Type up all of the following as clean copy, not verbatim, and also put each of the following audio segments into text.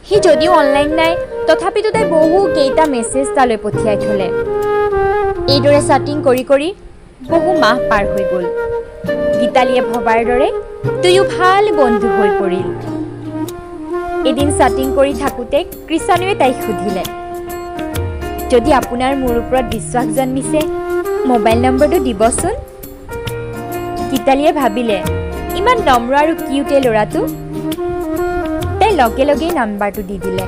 সি যদিও অনলাইন নাই তথাপিতো তাই বহুকেইটা মেছেজ তালৈ পঠিয়াই থ'লে। এইদৰে চাটিং কৰি কৰি বহু মাহ পাৰ হৈ গ'ল। গীতালীয়ে ভবাৰ দৰে দুয়ো ভাল বন্ধু হৈ পৰিল। এদিন চাটিং কৰি থাকোঁতে কৃষাণুৱে তাইক সুধিলে, যদি আপোনাৰ মোৰ ওপৰত বিশ্বাস জন্মিছে মোবাইল নম্বৰটো দিবচোন। গীতালীয়ে ভাবিলে, ইমান নম্ৰ আৰু কিউট এই ল'ৰাটো। তাই লগে লগেই নাম্বাৰটো দি দিলে।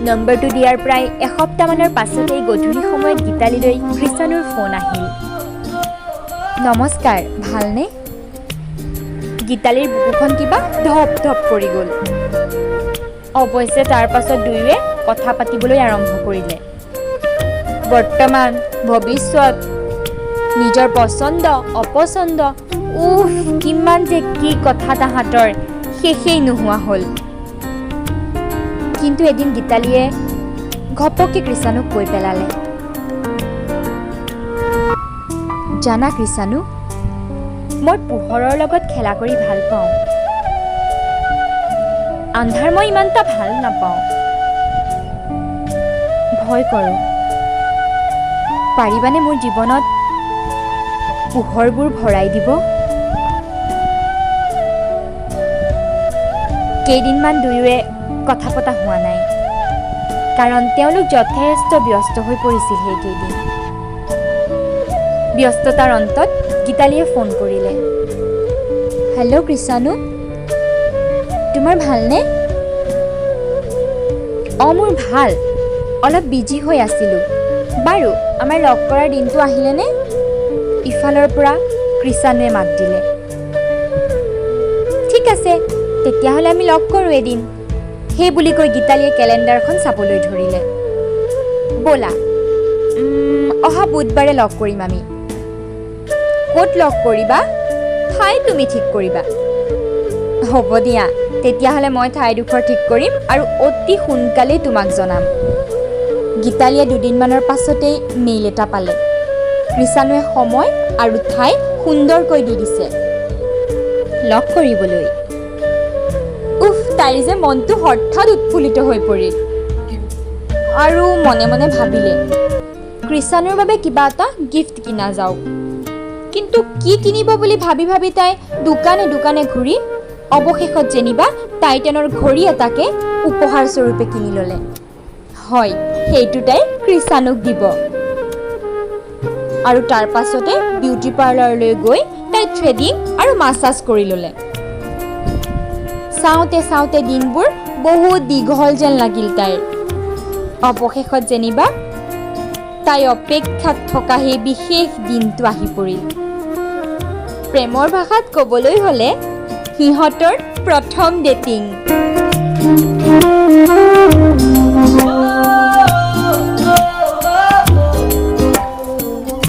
নম্বৰটো দিয়াৰ প্ৰায় এসপ্তাহমানৰ পাছতেই গধূলি সময়ত গীতালীলৈ কৃষাণুৰ ফোন আহিল। নমস্কাৰ, ভালনে? গীতালীৰ বুকুখন কিবা ধপ ধপ কৰি গ'ল। অৱশ্যে তাৰ পাছত দুয়োৱে কথা পাতিবলৈ আৰম্ভ কৰিলে। বৰ্তমান, ভৱিষ্যত, নিজৰ পচন্দ অপচন্দ, কিমান যে কি কথা তাহাঁতৰ শেষেই নোহোৱা হ'ল। কিন্তু এদিন গীতালীয়ে ঘপককৈ কৃষাণুক কৈ পেলালে, জানা কৃষাণু, মই পোহৰৰ লগত খেলা কৰি ভাল পাওঁ। আন্ধাৰ মই ইমানটা ভাল নাপাওঁ, ভয় কৰোঁ। পাৰিবানে মোৰ জীৱনত পোহৰবোৰ ভৰাই দিব? কেইদিনমান দুয়োৱে কথা পতা হোৱা নাই, কাৰণ তেওঁলোক যথেষ্ট ব্যস্ত হৈ পৰিছিল সেইকেইদিন। ব্যস্ততাৰ অন্তত গীতালীয়ে ফোন কৰিলে। হেল্ল' কৃষাণু, তোমাৰ ভালনে? মোৰ ভাল, অলপ বিজি হৈ আছিলোঁ। বাৰু আমাৰ লগ কৰাৰ দিনটো আহিলেনে? ইফালৰ পৰা কৃষাণুৱে মাত দিলে। ঠিক আছে, তেতিয়াহ'লে আমি লগ কৰোঁ এদিন। সেই বুলি কৈ গীতালীয়ে কেলেণ্ডাৰখন চাবলৈ ধৰিলে। ব'লা, অহা বুধবাৰে লগ কৰিম আমি। ক'ত লগ কৰিবা? ঠাই তুমি ঠিক কৰিবা। হ'ব দিয়া, তেতিয়াহ'লে মই ঠাইডোখৰ ঠিক কৰিম আৰু অতি সোনকালেই তোমাক জনাম। গীতালীয়ে দুদিনমানৰ পাছতেই মেইল এটা পালে। কৃষাণুৱে সময় আৰু ঠাই সুন্দৰকৈ দি দিছে লগ কৰিবলৈ। তাইৰ যে মনটো হঠাৎ উৎফুল্লিত হৈ পৰিল আৰু মনে মনে ভাবিলে, কৃষাণুৰ বাবে কিবা এটা গিফ্ট কিনা যাওক। কিন্তু কি কিনিব বুলি ভাবি ভাবি তাই দোকানে দোকানে ঘূৰি অৱশেষত যেনিবা টাইটানৰ ঘড়ী এটাকে উপহাৰ স্বৰূপে কিনি ল'লে। হয়, সেইটো তাই কৃষাণুক দিব। আৰু তাৰ পাছতে বিউটি পাৰ্লাৰলৈ গৈ তাই থ্ৰেডিং আৰু মাছাজ কৰি ল'লে। চাওঁতে চাওঁতে দিনবোৰ বহুত দীঘল যেন লাগিল তাইৰ। অৱশেষত যেনিবা তাই অপেক্ষাত থকা সেই বিশেষ দিনটো আহি পৰিল। প্ৰেমৰ ভাষাত ক'বলৈ হ'লে সিহঁতৰ প্ৰথম ডেটিং।